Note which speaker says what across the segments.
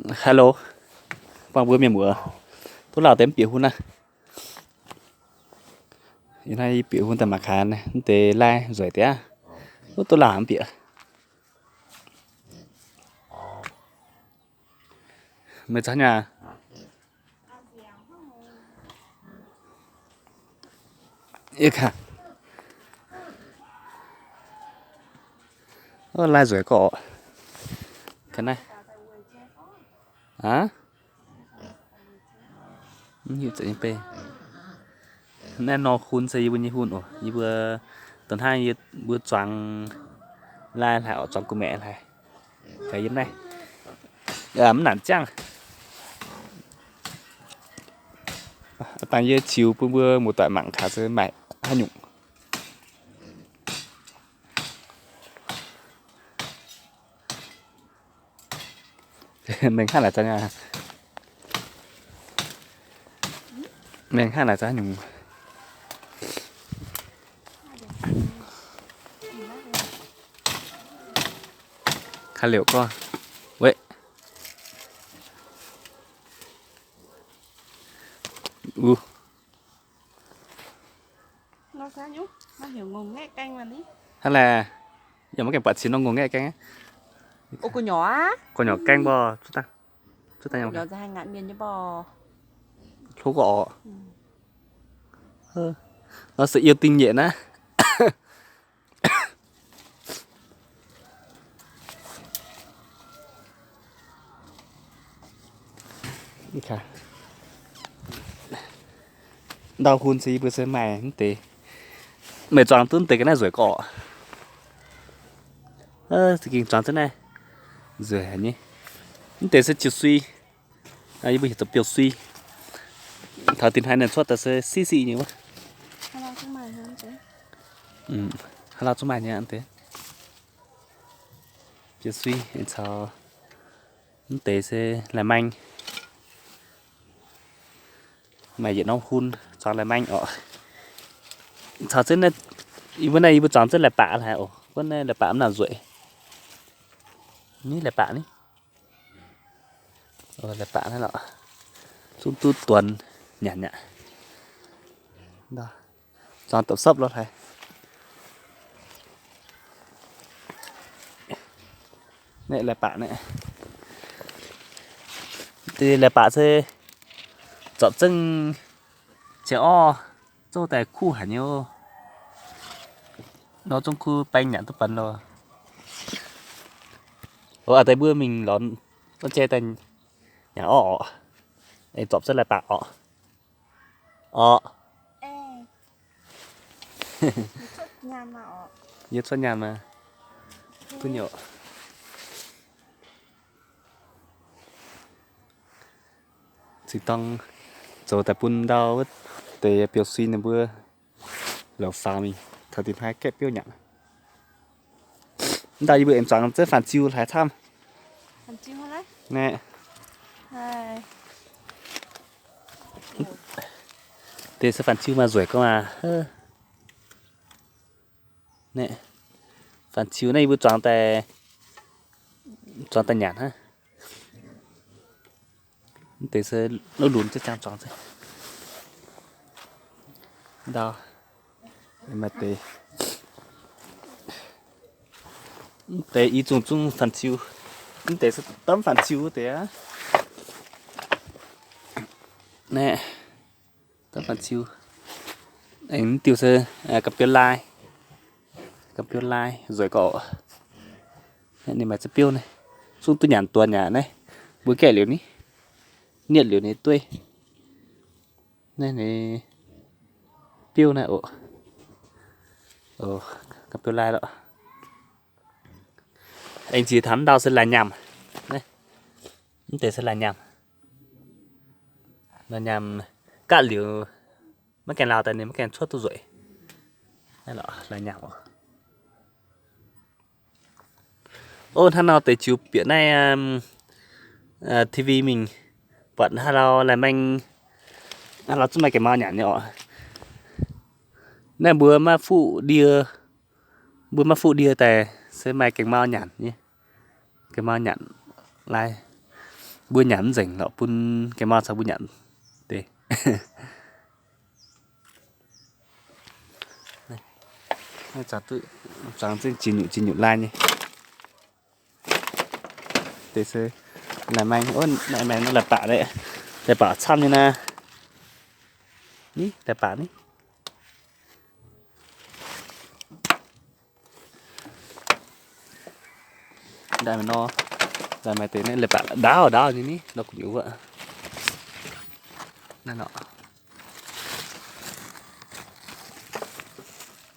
Speaker 1: Hello, bằng bữa miền bữa, tôi là tém biểu hun à, hiện nay biểu hun tầm mặc hàng này, tê lai rồi té, tôi làm biểu, mấy cháu nhà, yêu cả, lai rồi cọ, cái này, hả, nhiều chuyện pe, nên nó hun xây bao nhiêu hun ồ, như vừa tuần hai vừa choàng lai lại ở choàng của mẹ này, cái gì này, ấm nản chăng. Tại vì chiều bữa một tại mạng khá sẽ mẹ hai nhụng mình khá là cho nhà mình khá là cho nhung khá liệu co vậy
Speaker 2: Nó sao nhúc? Nó hiểu ngùng nghe canh mà đi.
Speaker 1: hay là giờ mấy cái bật xin nó ngồi nghe canh á
Speaker 2: Ô cô nhỏ á.
Speaker 1: con nhỏ canh bò chút ta
Speaker 2: Cô
Speaker 1: nhau
Speaker 2: nhỏ ra hai ngạn miền cho bò.
Speaker 1: thú gọ nó sẽ yêu tinh nhẹ á okay. Đau hun gì bữa sớm mày tê mày chọn tuấn tê cái này rồi cọ thì kinh chọn thế này rồi hả nhỉ tê sẽ chịu suy như bây giờ tập biểu suy thảo tin hai lần suốt ta sẽ xì nhiều quá
Speaker 2: Hay là chúng mày hơn thế.
Speaker 1: hay là chúng mày nha anh thế biểu suy cho tê sẽ làm anh mày vậy nó hun cho làm anh ở thảo thế này bữa nay bữa chọn rất là bạ là ồ bữa nay là bạ nào rồi ní là bạ ní là bạ này nọ chúng tu tuần nhả nhả đó chọn tập sấp đó thầy này là bạ này thì là bạ sẽ chọn chân chéo o cho tại khu hả nhiêu nó trong khu banh nhãn tập bắn rồi ở tại bữa mình lón con che tay nhà ọ đây chọn rất là bạ ọ ọ
Speaker 2: Ê. Chút nhà mà ọ.
Speaker 1: nhất số nhà mà cứ nhọ chỉ tăng rồi tại bún đau với để biểu xin là bữa lẩu xào mình thời điểm hai kẹp biểu nhãn đây bữa em chọn rất phản chiêu thái tham
Speaker 2: Làm chim hả đấy?
Speaker 1: nè
Speaker 2: Hai.
Speaker 1: thế sẽ phản chiêu mà rủi cơ mà nè phản chiêu này bữa chọn tay nhãn ha thế sẽ nó lún cho trang chọn thôi đó mà tế ý chung chung phản chiêu tế sẽ tấm phản chiêu tế á nè tấm phản chiêu anh tiêu sơ cặp tiêu lai rồi có nên mà sẽ tiêu này xuống tôi nhàn tuần nhà này bữa kẻ liều ní nhiệt liều này tươi này này tiêu này cặp tiêu lai đó anh chỉ thắm đau sẽ là nhầm đây không thể sẽ là nhầm cả liều mấy cái nào tại nên mấy cái chốt tôi rồi đây là nhầm thằng nào tới chụp biển này tivi mình vẫn hello là mình hello chúng mày cái màu nhản nhỏ này bữa mà phụ đia tại sẽ mày cái màu nhản nhé cái màu nhản lại bữa nhắn rảnh lọ pun cái món sao bữa nhắn đây này chả tự chẳng trên chỉ nhụ lai nhỉ để xem làm anh ôn lại mày nó là bạ đấy để bạ chăm như na ní để bạ ní đại mày no đại mày tới này là bạ đá ở như ní nó cũng yếu vậy nên nọ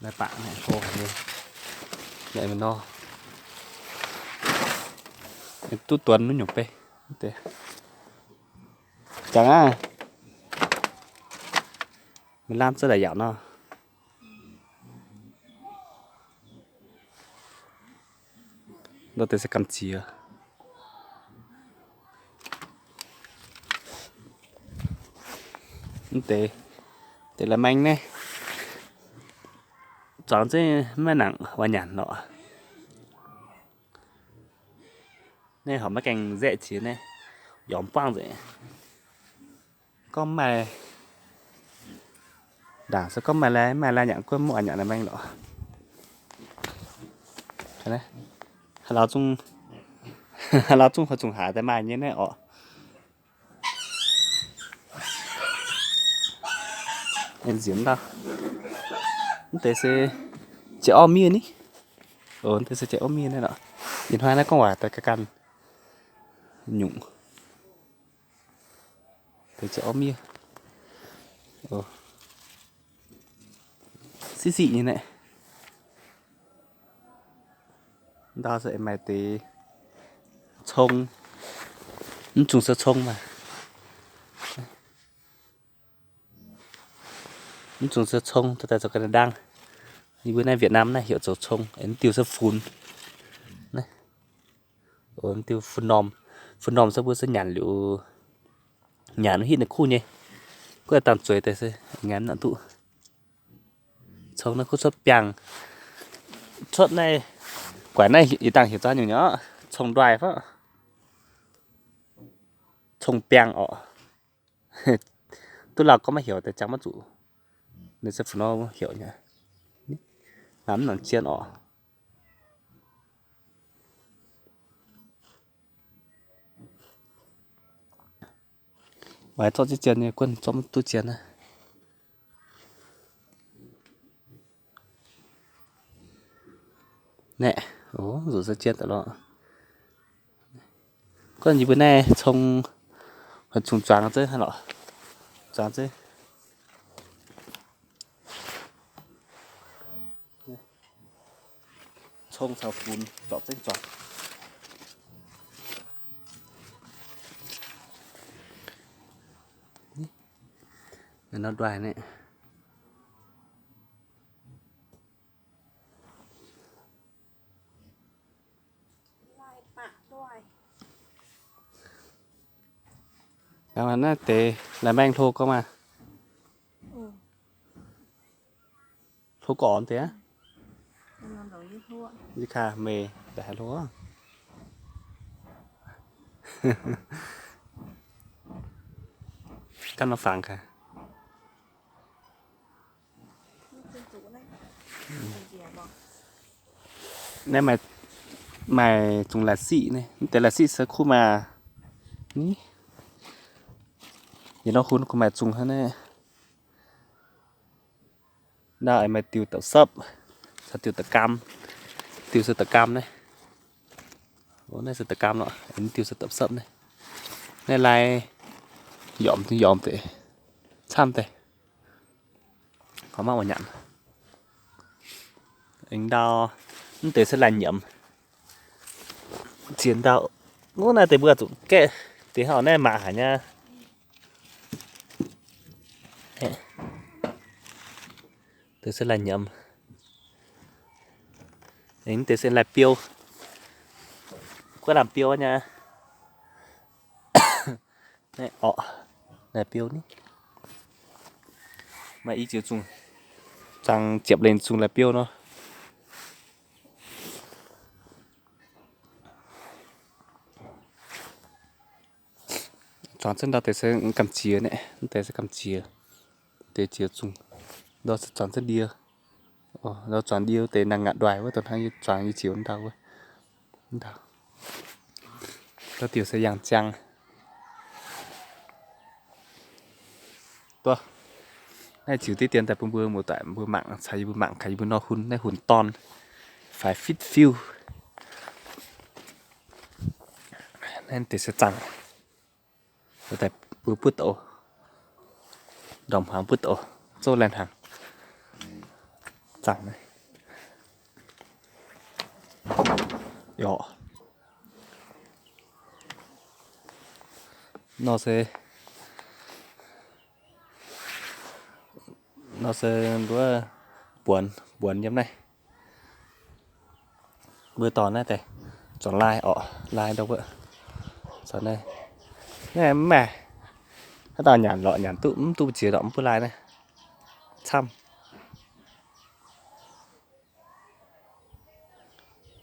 Speaker 1: đại bạ này khô này đại mày no tu tuần nó nhục pe thế chẳng à mình làm sao để giảm nó nó sẽ cầm chìa thế thế là anh này chọn chứ mấy nặng và nhàn nọ này họ mấy cành dễ chỉ này nhóm băng dễ có mày đảng sẽ có mày là nhận quân mọi nhận là anh nọ thế này là chung là chung họ chung hạ tại mày như này ọ em diễn đâu thế sẽ chạy ôm miên ý thế sẽ chạy ôm miên này nọ điện thoại nó có quả tại cái căn nhụng thế chạy ôm miên xị xị như này đó sẽ mày tí冲chúng sẽ冲mà chúng sẽ冲tôi tại sao cái đang như bữa nay Việt Nam này hiệu dầu冲em tiêu sẽ phun này em tiêu phun nòm sẽ bữa sẽ nhàn liệu nhàn nó hít được khu nhỉ có tạm chuối tại sao ngắn nữa tụ冲nó có xuất bèng xuất này quả này ý tàng hiểu ra nhiều nhá冲đoài phá冲bèng ọ tôi là có mà hiểu tại chẳng mất chủ nên sẽ nó hiểu nhỉ nắm nó chiên ọ vài cho chiếc chiên này quân cho tôi chiên này nè rồi sẽ chiên tại đó còn gì bữa nay trông trùng choáng chứ hay nọ choáng chứ trông sao phun chọn chứ choáng nó đoài này cảm ơn nó tệ làm anh thô có mà thô cỏ thế á đi khà mề đã lúa căn nó phẳng cả nên mày trùng là xị này thế là xị sẽ khu mà ní thì nó khuôn của mày trùng hơn này đợi mày tiêu tạo sấp sao tiêu tạo cam tiêu sơ tạo cam này vốn này sơ tạo cam nọ anh tiêu sơ tạo sấp này này lại dòm thế chăm thế có mau mà nhận anh đo tới sẽ là nhậm chiến đấu ngô này tới bữa tụ kệ tí họ này mà hả nha tới sẽ là nhậm anh tới sẽ là piêu có làm piêu nha này là piêu ní mà ý chiều chung chẳng chẹp lên chung là piêu nó chọn chân đó tới sẽ cầm chia này tới sẽ cầm chia tới chia chung đó sẽ chọn chân đia đó chọn đia tới nàng ngạn đoài với tuần hai chọn như chiếu đâu đâu đó tiểu sẽ dạng chăngตัวในจิ๋วที่เตียนแต่ปุ่มเบื่อหมดแต่เบื่อหมังใช้เบื่อหมังใครเบื่อนอหุ่นในหุ่นตอนฝ่ายฟิตฟิวนั่นติดสจังแต่เบื่อพุทโตดอมหางพุทโตโซ่แลนหางจังเลยย่อนอเซnó sẽ bữa buồn giống này bữa tòn này thì chọn lai đâu vậy chọn đây này mẹ cái tao nhàn lọ nhàn tụ chỉ động bữa lai này chăm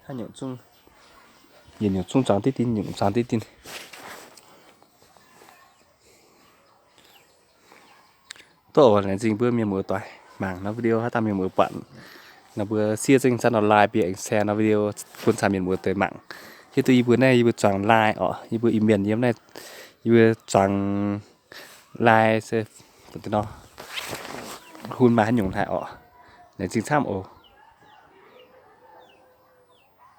Speaker 1: hai nhộng chung nhìn nhộng chung trắng tí tin nhộng trắng tí tin tôi là gì bữa miền mùa toài mảng nó video hát tam miền mùa bận nó bữa xia sinh sang online bị ảnh xe nó video quân sản miền mùa tới mạng khi tôi bữa này bữa chọn like bữa miền như này bữa chọn like sẽ tụi nó hun má nhung lại để chính xác